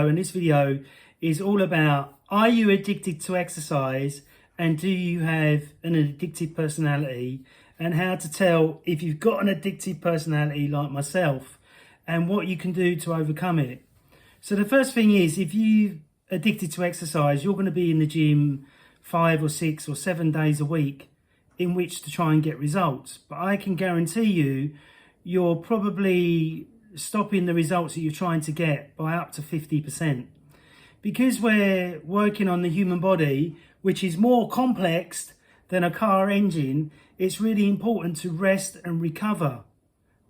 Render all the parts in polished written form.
And this video is all about, are you addicted to exercise and do you have an addictive personality, and how to tell if you've got an addictive personality like myself and what you can do to overcome it. So the first thing is, if you're addicted to exercise, you're going to be in the gym 5 or 6 or 7 days a week in which to try and get results. But I can guarantee you, you're probably stopping the results that you're trying to get by up to 50%. Because we're working on the human body, which is more complex than a car engine, it's really important to rest and recover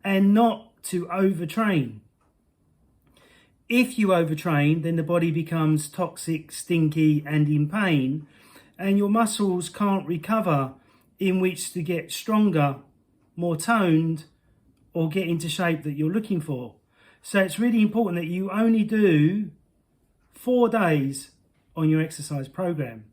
and not to overtrain. If you overtrain, then the body becomes toxic, stinky and in pain, and your muscles can't recover in which to get stronger, more toned, or get into shape that you're looking for. So it's really important that you only do 4 days on your exercise program.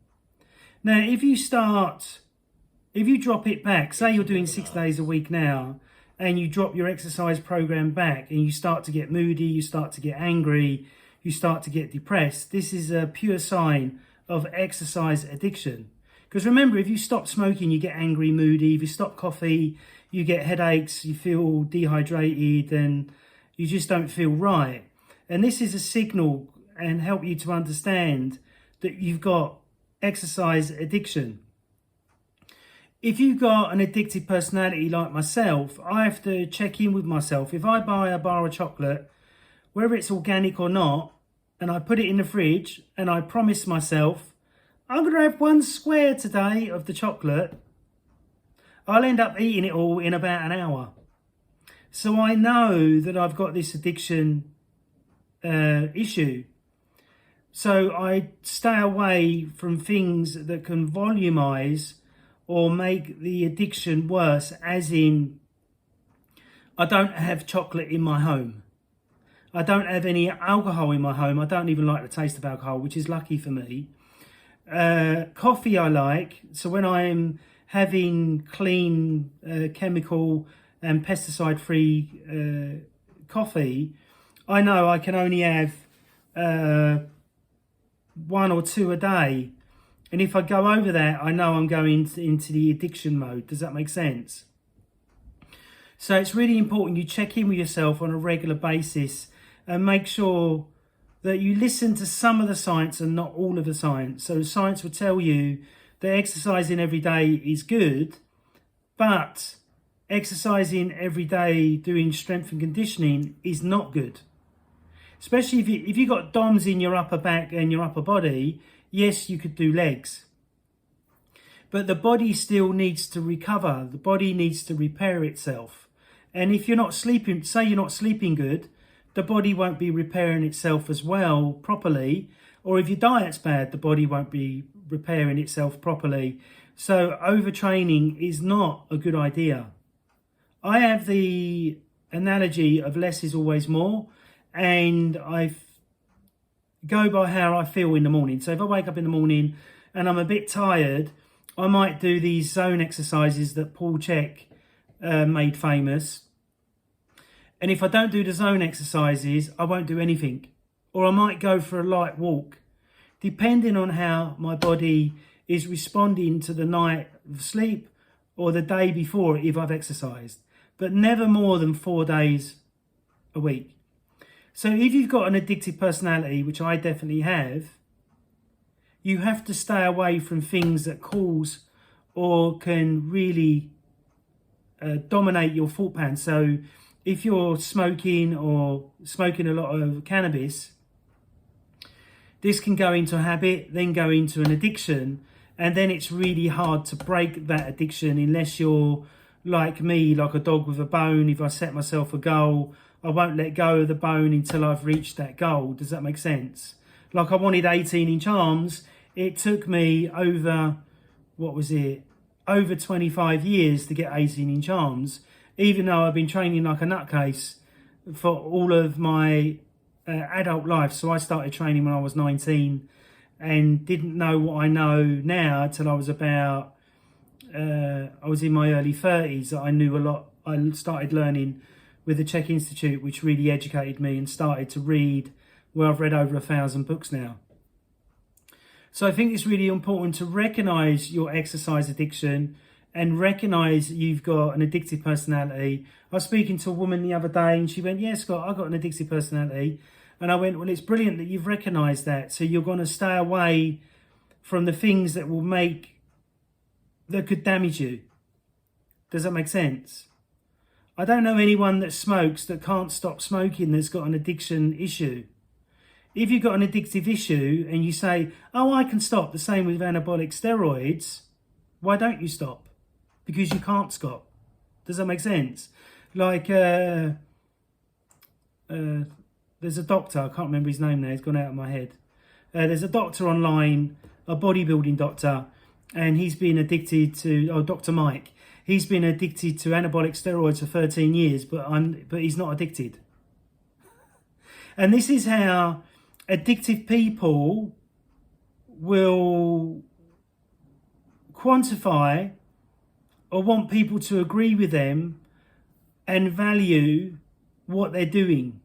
Now, if you drop it back, say you're doing 6 days a week now, and you drop your exercise program back and you start to get moody, you start to get angry, you start to get depressed, this is a pure sign of exercise addiction. Because remember, if you stop smoking, you get angry, moody. If you stop coffee, you get headaches, you feel dehydrated, and you just don't feel right. And this is a signal and help you to understand that you've got exercise addiction. If you've got an addictive personality like myself, I have to check in with myself. If I buy a bar of chocolate, whether it's organic or not, and I put it in the fridge and I promise myself, I'm going to have 1 square today of the chocolate, I'll end up eating it all in about an hour. So I know that I've got this addiction issue. So I stay away from things that can volumize or make the addiction worse, as in, I don't have chocolate in my home. I don't have any alcohol in my home. I don't even like the taste of alcohol, which is lucky for me. Coffee I like. So when I'm having clean, chemical and pesticide-free coffee, I know I can only have 1 or 2 a day. And if I go over that, I know I'm going into the addiction mode. Does that make sense? So it's really important you check in with yourself on a regular basis and make sure that you listen to some of the science and not all of the science. So science will tell you that exercising every day is good, but exercising every day doing strength and conditioning is not good. Especially if you've got DOMs in your upper back and your upper body, yes, you could do legs. But the body still needs to recover. The body needs to repair itself. And if you're not sleeping, say you're not sleeping good, the body won't be repairing itself as well properly. Or if your diet's bad, the body won't be repairing itself properly. So overtraining is not a good idea. I have the analogy of less is always more. And I go by how I feel in the morning. So if I wake up in the morning and I'm a bit tired, I might do these zone exercises that CHEK made famous. And if I don't do the zone exercises, I won't do anything. Or I might go for a light walk, depending on how my body is responding to the night of sleep or the day before if I've exercised. But never more than 4 days a week. So if you've got an addictive personality, which I definitely have, you have to stay away from things that cause or can really dominate your thought pattern. So if you're smoking or smoking a lot of cannabis, this can go into a habit, then go into an addiction, and then it's really hard to break that addiction unless you're like me, like a dog with a bone. If I set myself a goal, I won't let go of the bone until I've reached that goal. Does that make sense? Like I wanted 18-inch arms. It took me over 25 years to get 18-inch arms, even though I've been training like a nutcase for all of my adult life. So I started training when I was 19 and didn't know what I know now until I was about, I was in my early 30s. I knew a lot. I started learning with the CHEK Institute, which really educated me, and started to read where I've read over 1,000 books now. So I think it's really important to recognize your exercise addiction and recognize you've got an addictive personality. I was speaking to a woman the other day and she went, yeah, Scott, I've got an addictive personality. And I went, well, it's brilliant that you've recognized that. So you're going to stay away from the things that could damage you. Does that make sense? I don't know anyone that smokes that can't stop smoking that's got an addiction issue. If you've got an addictive issue and you say, oh, I can stop, the same with anabolic steroids, why don't you stop? Because you can't stop. Does that make sense? Like, there's a doctor, I can't remember his name now, it's gone out of my head. There's a doctor online, a bodybuilding doctor, and he's been addicted to, Dr. Mike. He's been addicted to anabolic steroids for 13 years, but he's not addicted. And this is how addictive people will quantify or want people to agree with them and value what they're doing.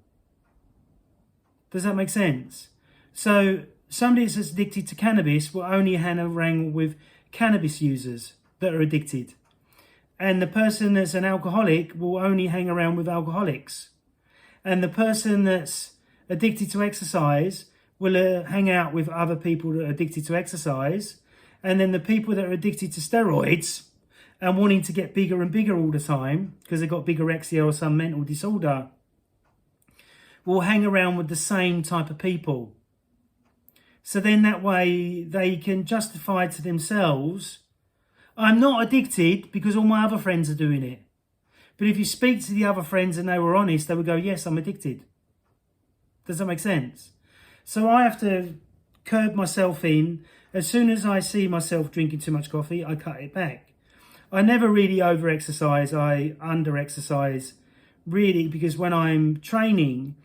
Does that make sense? So somebody that's addicted to cannabis will only hang around with cannabis users that are addicted. And the person that's an alcoholic will only hang around with alcoholics. And the person that's addicted to exercise will hang out with other people that are addicted to exercise. And then the people that are addicted to steroids and wanting to get bigger and bigger all the time because they've got bigorexia or some mental disorder will hang around with the same type of people. So then that way they can justify to themselves, I'm not addicted because all my other friends are doing it. But if you speak to the other friends and they were honest, they would go, yes, I'm addicted. Does that make sense? So I have to curb myself in. As soon as I see myself drinking too much coffee, I cut it back. I never really over-exercise. I under-exercise, really, because when I'm training,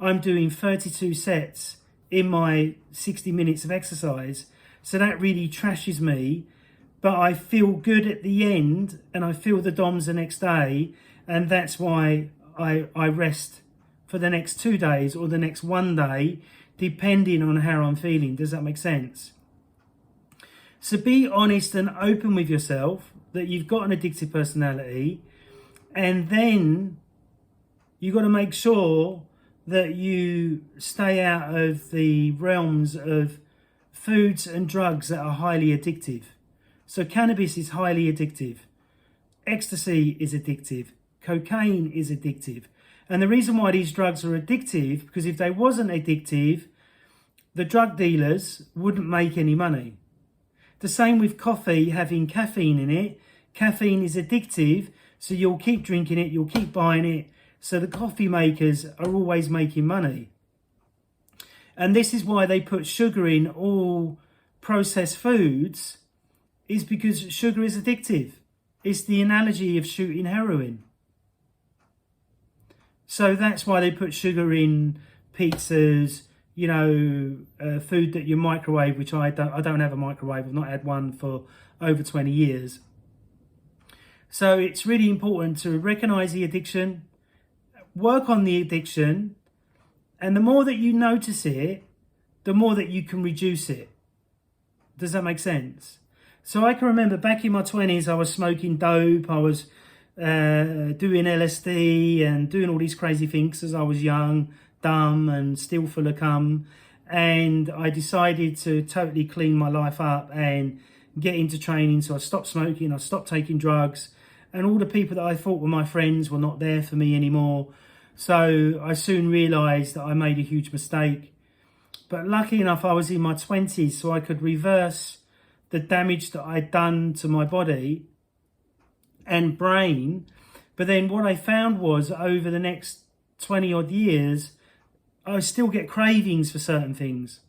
I'm doing 32 sets in my 60 minutes of exercise. So that really trashes me. But I feel good at the end and I feel the DOMS the next day. And that's why I rest for the next 2 days or the next 1 day, depending on how I'm feeling. Does that make sense? So be honest and open with yourself that you've got an addictive personality. And then you've got to make sure that you stay out of the realms of foods and drugs that are highly addictive. So cannabis is highly addictive. Ecstasy is addictive. Cocaine is addictive. And the reason why these drugs are addictive, because if they wasn't addictive, the drug dealers wouldn't make any money. The same with coffee having caffeine in it. Caffeine is addictive, so you'll keep drinking it, you'll keep buying it. So the coffee makers are always making money. And this is why they put sugar in all processed foods, is because sugar is addictive. It's the analogy of shooting heroin. So that's why they put sugar in pizzas, food that you microwave, which I don't have a microwave. I've not had one for over 20 years. So it's really important to recognize the addiction, work on the addiction, and the more that you notice it, the more that you can reduce it. Does that make sense? So I can remember back in my 20s, I was smoking dope, I was doing LSD and doing all these crazy things as I was young, dumb and still full of cum. And I decided to totally clean my life up and get into training. So I stopped smoking, I stopped taking drugs, and all the people that I thought were my friends were not there for me anymore. So I soon realised that I made a huge mistake. But lucky enough, I was in my 20s, so I could reverse the damage that I'd done to my body and brain. But then what I found was over the next 20 odd years, I still get cravings for certain things.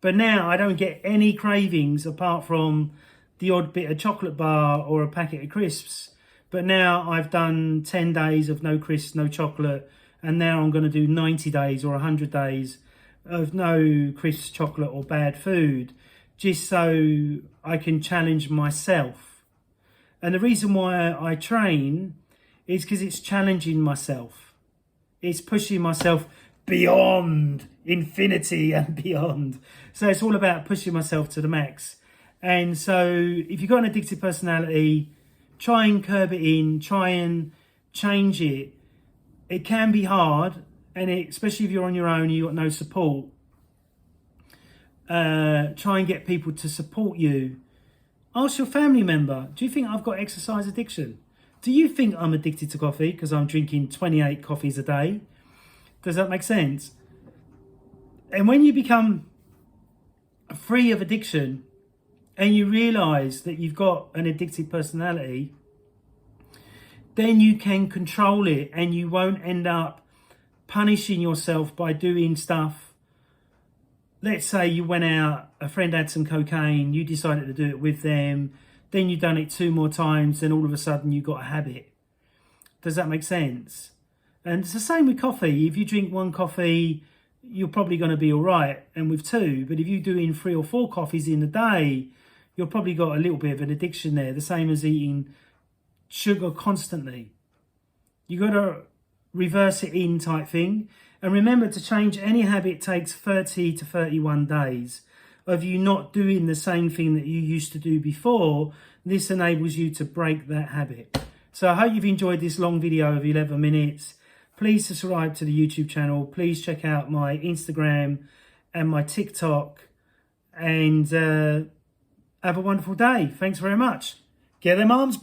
But now I don't get any cravings apart from the odd bit of chocolate bar or a packet of crisps. But now I've done 10 days of no crisps, no chocolate, and now I'm going to do 90 days or 100 days of no crisps, chocolate or bad food, just so I can challenge myself. And the reason why I train is because it's challenging myself. It's pushing myself beyond infinity and beyond. So it's all about pushing myself to the max. And so if you've got an addictive personality, try and curb it in, try and change it. It can be hard, and especially if you're on your own and you've got no support. Try and get people to support you. Ask your family member, do you think I've got exercise addiction? Do you think I'm addicted to coffee because I'm drinking 28 coffees a day? Does that make sense? And when you become free of addiction and you realise that you've got an addictive personality, then you can control it and you won't end up punishing yourself by doing stuff. Let's say you went out, a friend had some cocaine, you decided to do it with them, then you've done it 2 more times, then all of a sudden you got a habit. Does that make sense? And it's the same with coffee. If you drink 1 coffee, you're probably going to be all right, and with 2. But if you're doing 3 or 4 coffees in a day, you've probably got a little bit of an addiction there, the same as eating sugar constantly. You got to reverse it in type thing. And remember, to change any habit takes 30 to 31 days of you not doing the same thing that you used to do before. This enables you to break that habit. So I hope you've enjoyed this long video of 11 minutes. Please subscribe to the YouTube channel. Please check out my Instagram and my TikTok. And have a wonderful day. Thanks very much. Get them arms.